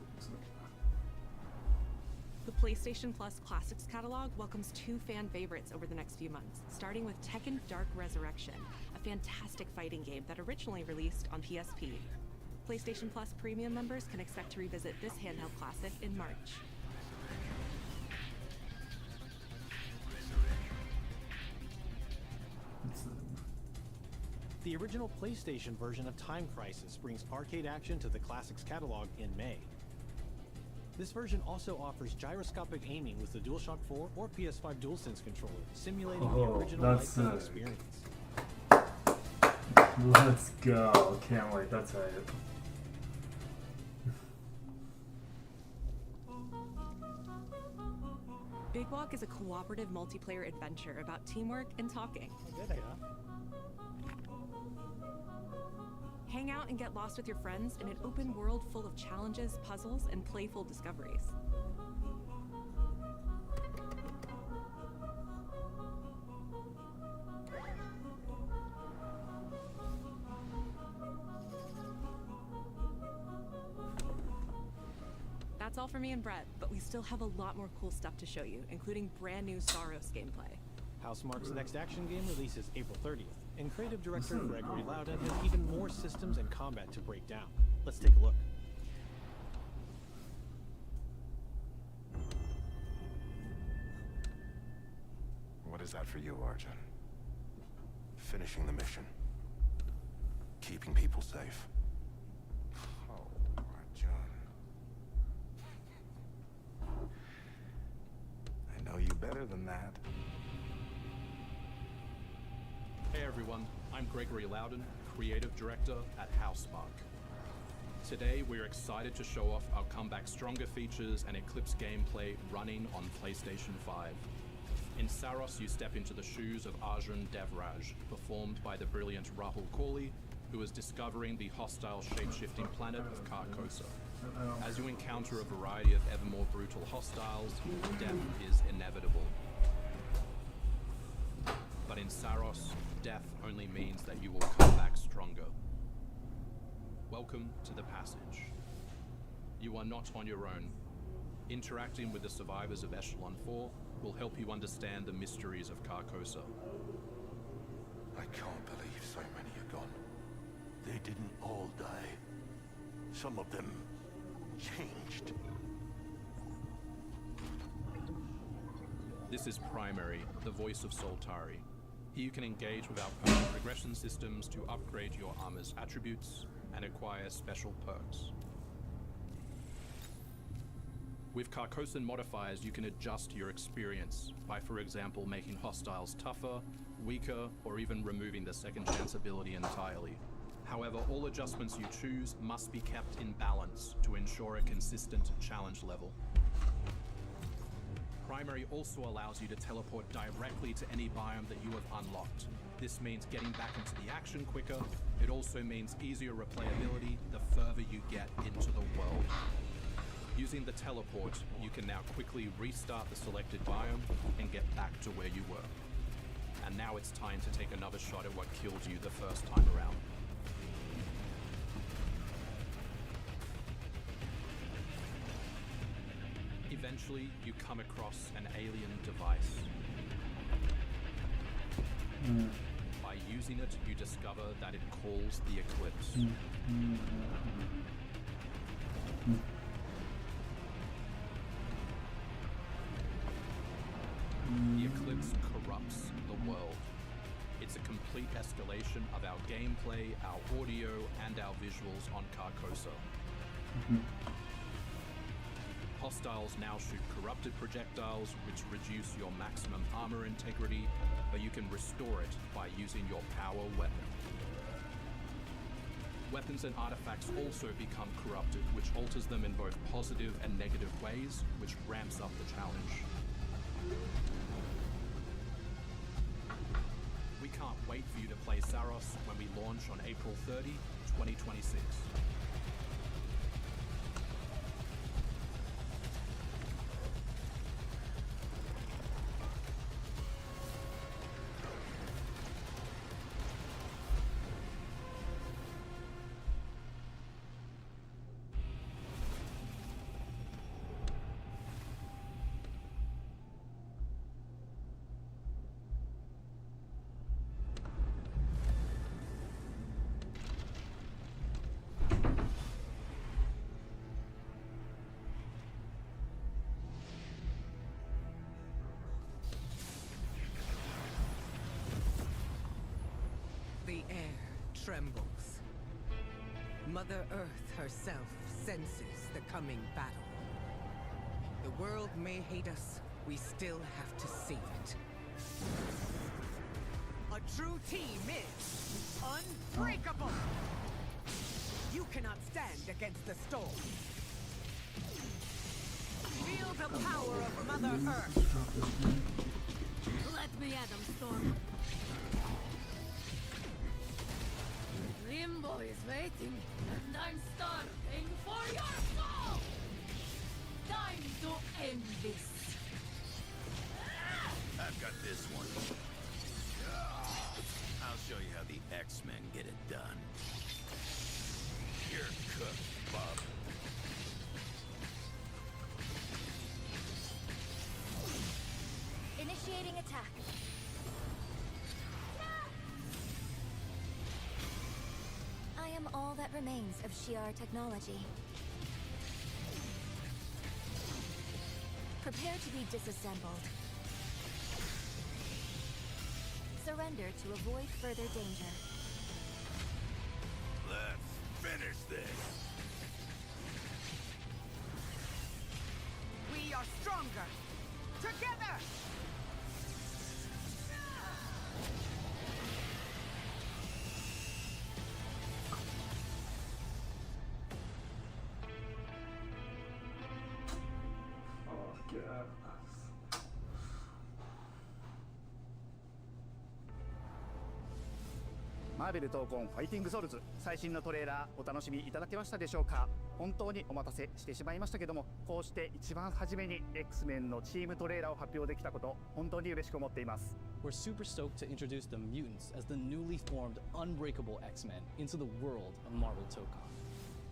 The PlayStation Plus Classics catalog welcomes two fan favorites over the next few months, starting with Tekken Dark Resurrection, a fantastic fighting game that originally released on PSP. PlayStation Plus Premium members can expect to revisit this handheld classic in March. The original PlayStation version of Time Crisis brings arcade action to the Classics catalog in May. This version also offers gyroscopic aiming with the DualShock 4 or PS5 DualSense controller, simulating the original life experience. Let's go. Can't wait. That's right. Big Walk is a cooperative multiplayer adventure about teamwork and talking. Hang out and get lost with your friends in an open world full of challenges, puzzles, and playful discoveries. That's all for me and Brett, but we still have a lot more cool stuff to show you, including brand new Saros gameplay. Housemarque's next action game releases April 30th, and creative director Gregory Loudon has even more systems and combat to break down. Let's take a look. What is that for you, Arjun? Finishing the mission. Keeping people safe. Oh, Arjun. I know you better than that. Hey everyone, I'm Gregory Loudon, Creative Director at Housemarque. Today we're excited to show off our Comeback Stronger features and Eclipse gameplay running on PlayStation 5. In Saros, you step into the shoes of Arjun Devraj, performed by the brilliant Rahul Kohli, who is discovering the hostile shape-shifting planet of Carcosa. As you encounter a variety of ever more brutal hostiles, death is inevitable. But in Saros, death only means that you will come back stronger. Welcome to the passage. You are not on your own. Interacting with the survivors of Echelon 4 will help you understand the mysteries of Carcosa. I can't believe so many are gone. They didn't all die. Some of them changed. This is Primary, the voice of Soltari. Here you can engage with our permanent progression systems to upgrade your armor's attributes and acquire special perks. With Carcosan modifiers, you can adjust your experience by, for example, making hostiles tougher, weaker, or even removing the second chance ability entirely. However, all adjustments you choose must be kept in balance to ensure a consistent challenge level. Primary also allows you to teleport directly to any biome that you have unlocked. This means getting back into the action quicker. It also means easier replayability the further you get into the world. Using the teleport, you can now quickly restart the selected biome and get back to where you were. And now it's time to take another shot at what killed you the first time around. Eventually, you come across an alien device. By using it, you discover that it calls the Eclipse. The Eclipse corrupts the world. It's a complete escalation of our gameplay, our audio, and our visuals on Carcosa. Hostiles now shoot corrupted projectiles, which reduce your maximum armor integrity, but you can restore it by using your power weapon. Weapons and artifacts also become corrupted, which alters them in both positive and negative ways, which ramps up the challenge. We can't wait for you to play Saros when we launch on April 30, 2026. The air trembles. Mother Earth herself senses the coming battle. The world may hate us, we still have to save it. A true team is unbreakable. You cannot stand against the storm. Feel the power of Mother Earth. Let me at them, Storm. Limbo is waiting, and I'm starving for your soul! Time to end this. I've got this one. I'll show you how the X-Men get it done. You're cooked, Bob. Initiating attack. I am all that remains of Shi'ar technology. Prepare to be disassembled. Surrender to avoid further danger. Let's finish this. We are stronger together. Fuck yeah. マーベル闘魂ファイティングソウルズ最新のトレーラーお楽しみいただけましたでしょうか。本当にお待たせしてしまいましたけども、こうして一番初めに X-Men のチームトレーラーを発表できたこと本当に嬉しく思っています。 We're super stoked to introduce the mutants as the newly formed unbreakable X-Men into the world of Marvel Tokon.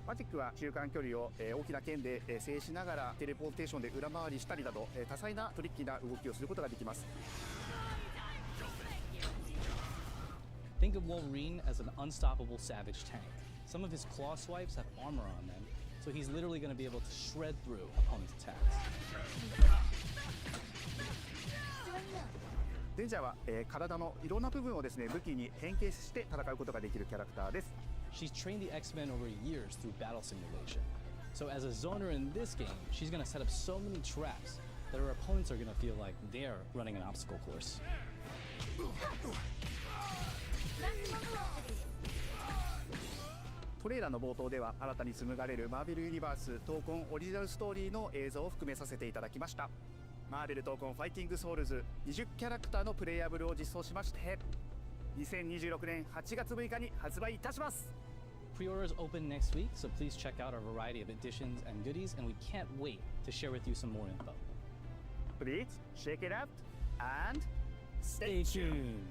マジックは中間距離を大きな剣で制しながらテレポーテーションで裏回りしたりなど多彩なトリッキーな動きをすることができます。 Think of Wolverine as an unstoppable savage tank. Some of his claw swipes have armor on them, so he's literally going to be able to shred through opponents' attacks. デンジャーは、体のいろんな部分をですね武器に変形して戦うことができるキャラクターです。 She's trained the X-Men over years through battle simulation. So as a zoner in this game, she's going to set up so many traps that her opponents are going to feel like they're running an obstacle course. トレーラーの冒頭では新たに紡がれるマーベルユニバース闘魂オリジナルストーリーの映像を含めさせていただきました。マーベル闘魂ファイティングソウルズ20キャラクターのプレイヤブルを実装しまして2026年8月6日に発売いたします。 Pre-orders open next week, so please check out our variety of editions and goodies, and we can't wait to share with you some more info. Please check it out and stay tuned.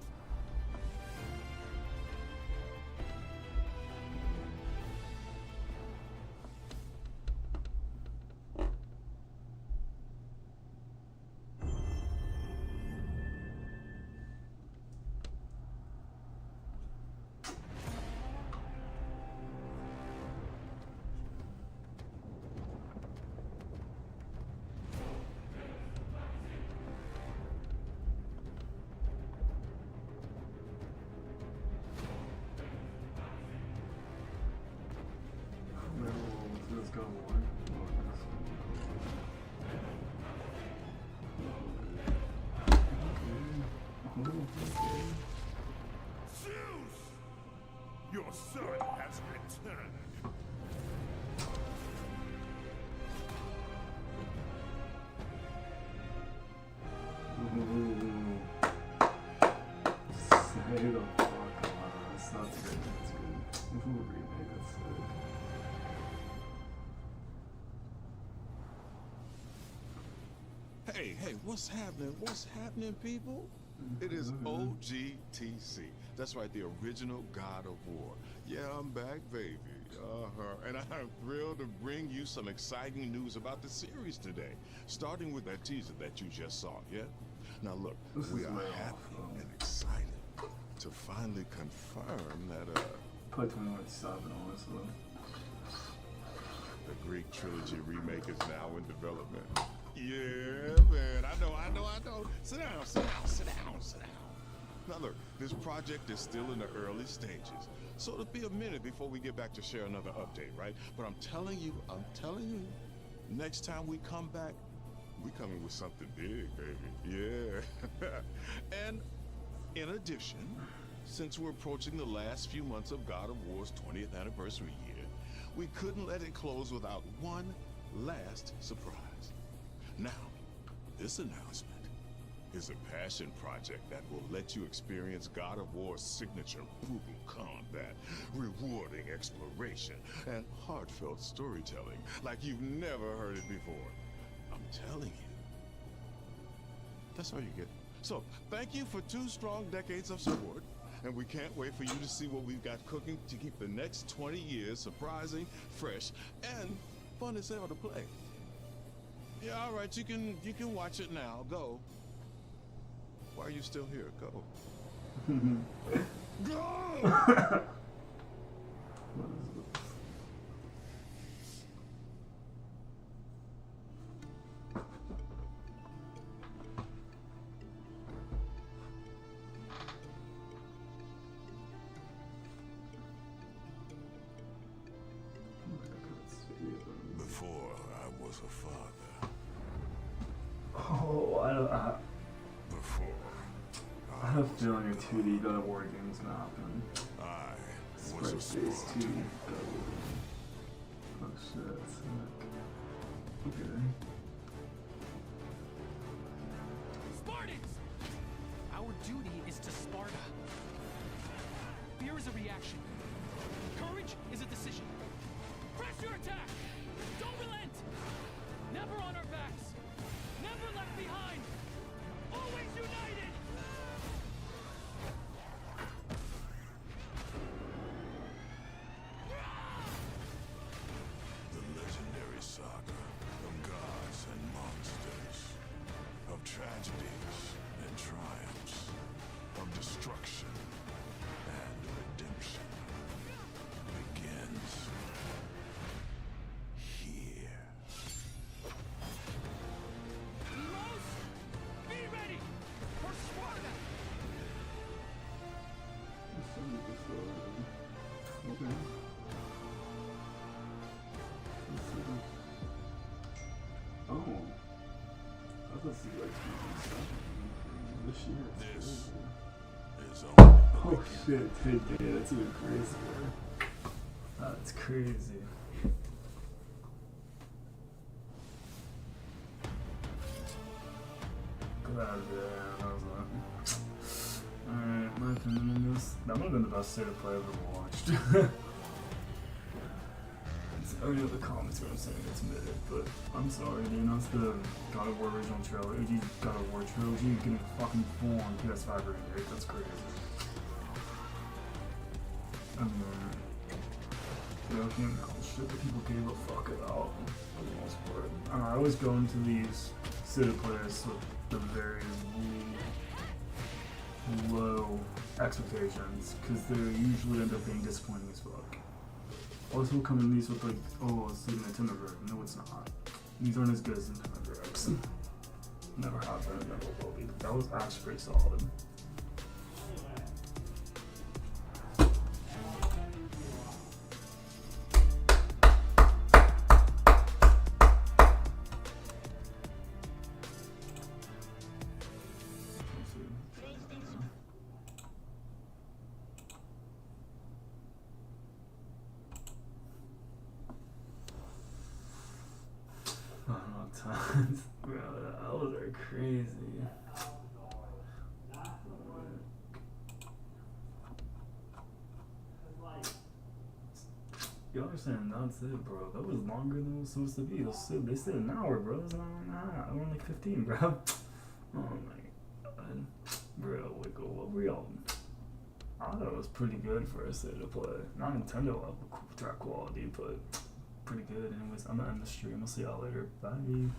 Your son has returned. Say the fuck That's good. That's good. Remake, that's sick. Hey, what's happening? What's happening, people? It is OGTC. That's right, the original God of War. Yeah, I'm back, baby. And I'm thrilled to bring you some exciting news about the series today, starting with that teaser that you just saw, yeah? Now look, we are happy and excited to finally confirm that, Play 21-7 on this one. the Greek trilogy remake is now in development. Yeah, man, I know. Sit down. Now look, this project is still in the early stages, so it'll be a minute before we get back to share another update, right? But I'm telling you, next time we come back, we coming with something big, baby. Yeah. And In addition, since we're approaching the last few months of God of War's 20th anniversary year, we couldn't let it close without one last surprise. Now, this announcement is a passion project that will let you experience God of War's signature brutal combat, rewarding exploration, and heartfelt storytelling like you've never heard it before. I'm telling you. That's all you get. So, thank you for 2 strong decades of support, and we can't wait for you to see what we've got cooking to keep the next 20 years surprising, fresh, and fun as hell to play. Yeah, all right, you can watch it now. Go. Why are you still here? Go. Go! Before I was a father. Oh, Before I have a feeling a 2D God of War game is gonna happen. I was a Space 2D God of War. Oh shit, sick. Okay. Spartans! Our duty is to Sparta. Fear is a reaction. Courage is a decision. Press your attack! Don't relent! Never on our backs! Never left behind! Always united! The legendary saga of gods and monsters, of tragedies and triumphs, of destruction and redemption begins here. Heroes, be ready for Sparta! Okay. Oh. I thought this was like 2D stuff. This year. This is Oh shit, dude, that's even crazier. That's crazy. Glad I was like, alright, my opinion on this. That might have been the best state of play I've ever watched. I already know the comments where I'm saying it's mid, but I'm sorry, they announced the God of War original trilogy, God of War trilogy, getting fucking full on PS5 remake. That's crazy. I mean, you know, game shit that people gave a fuck about for the most part. I always go into these state of plays with the very low expectations, because they usually end up being disappointing as fuck. Also come in these with like, oh, it's like Nintendo Direct. No, it's not. These aren't as good as Nintendo Directs. Never have been, never will be. That was actually pretty solid. Tons. Bro, those are crazy. You understand? That's it, bro. That was longer than it was supposed to be. They said an hour, bro. It was an hour and a half. Only like 15, bro. Oh my god. Bro, wiggle, what were y'all? I thought it was pretty good for a state of play. Not Nintendo level track quality, but pretty good. Anyways, I'm gonna end the stream. I'll see y'all later. Bye.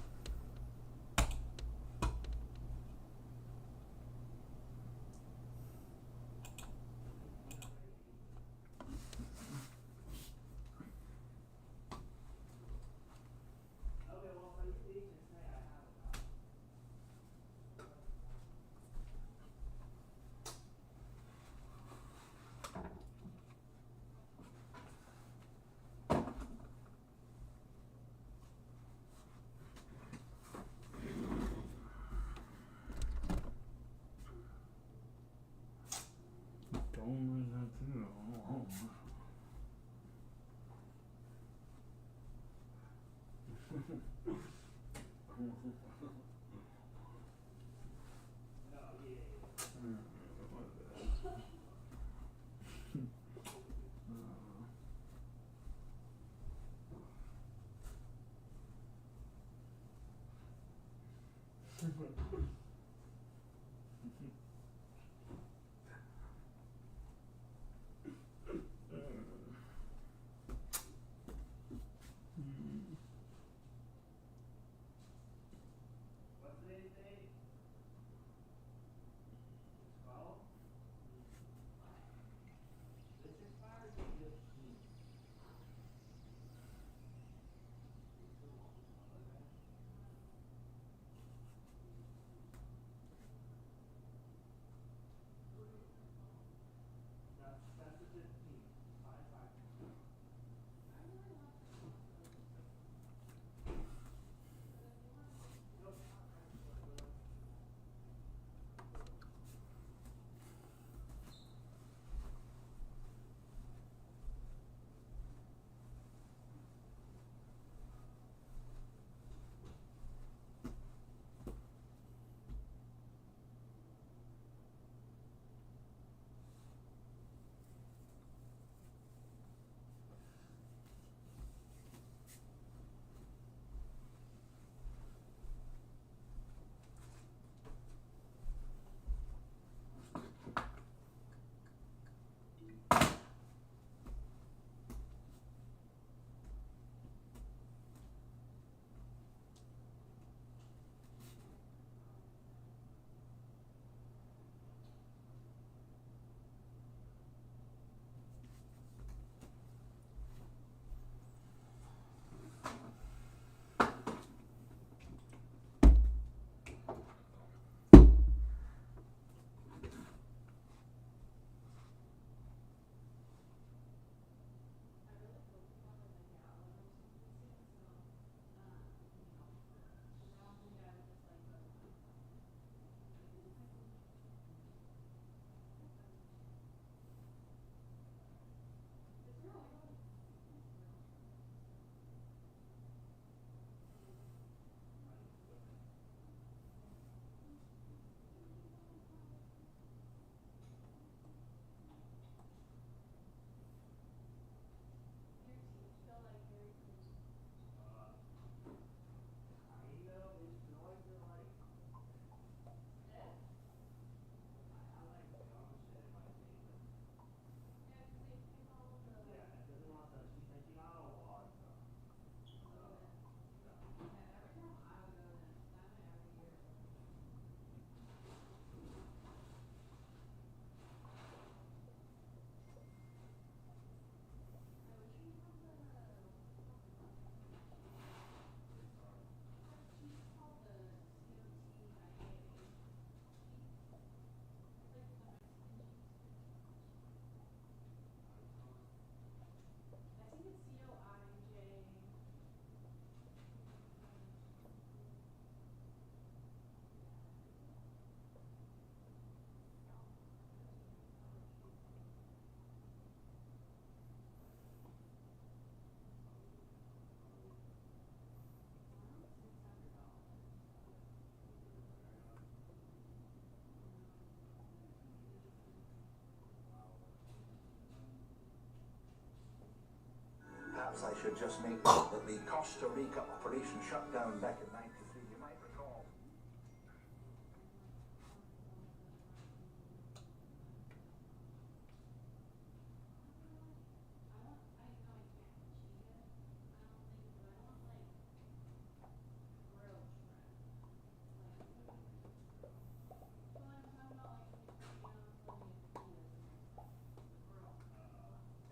Perhaps I should just make note that the Costa Rica operation shut down back in '93. You might recall.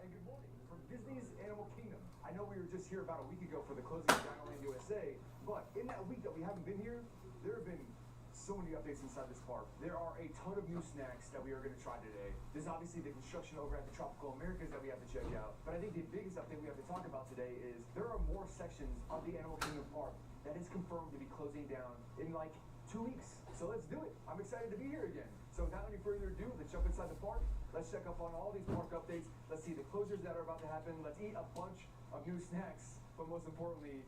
And good morning from Disney's Animal Kingdom. I know we were just here about a week ago for the closing of Dinoland USA, but in that week that we haven't been here, there have been so many updates inside this park. There are a ton of new snacks that we are going to try today. There's obviously the construction over at the Tropical Americas that we have to check out, but I think the biggest update we have to talk about today is there are more sections of the Animal Kingdom Park that is confirmed to be closing down in like 2 weeks. So let's do it. I'm excited to be here again. So without any further ado, let's jump inside the park. Let's check up on all these park updates. Let's see the closures that are about to happen. Let's eat a bunch of new snacks. But most importantly,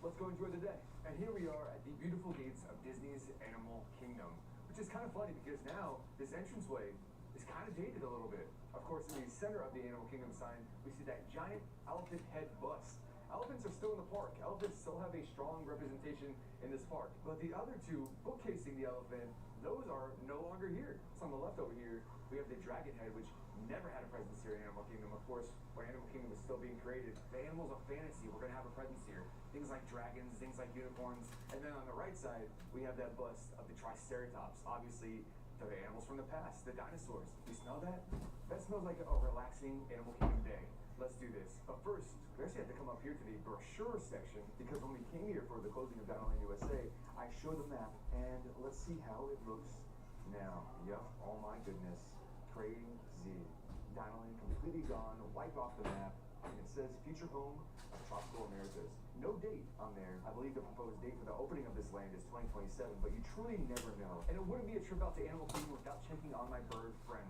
let's go enjoy the day. And here we are at the beautiful gates of Disney's Animal Kingdom, which is kind of funny because now this entranceway is kind of dated a little bit. Of course, in the center of the Animal Kingdom sign, we see that giant elephant head bust. Elephants are still in the park. Elephants still have a strong representation in this park. But the other two, bookcasing the elephant, those are no longer here. So on the left over here, we have the dragon head, which never had a presence here in Animal Kingdom. Of course, when Animal Kingdom was still being created, the animals of fantasy were going to have a presence here. Things like dragons, things like unicorns. And then on the right side, we have that bust of the Triceratops. Obviously, the animals from the past, the dinosaurs. You smell that? That smells like a relaxing Animal Kingdom day. Let's do this. But first, we actually have to come up here to the brochure section because when we came here for the closing of Dinoland USA, I showed the map and let's see how it looks now. Yup, oh my goodness. Crazy. Dinoland completely gone, wiped off the map, and it says future home of Tropical Americas. No date on there. I believe the proposed date for the opening of this land is 2027, but you truly never know. And it wouldn't be a trip out to Animal Kingdom without checking on my bird friend.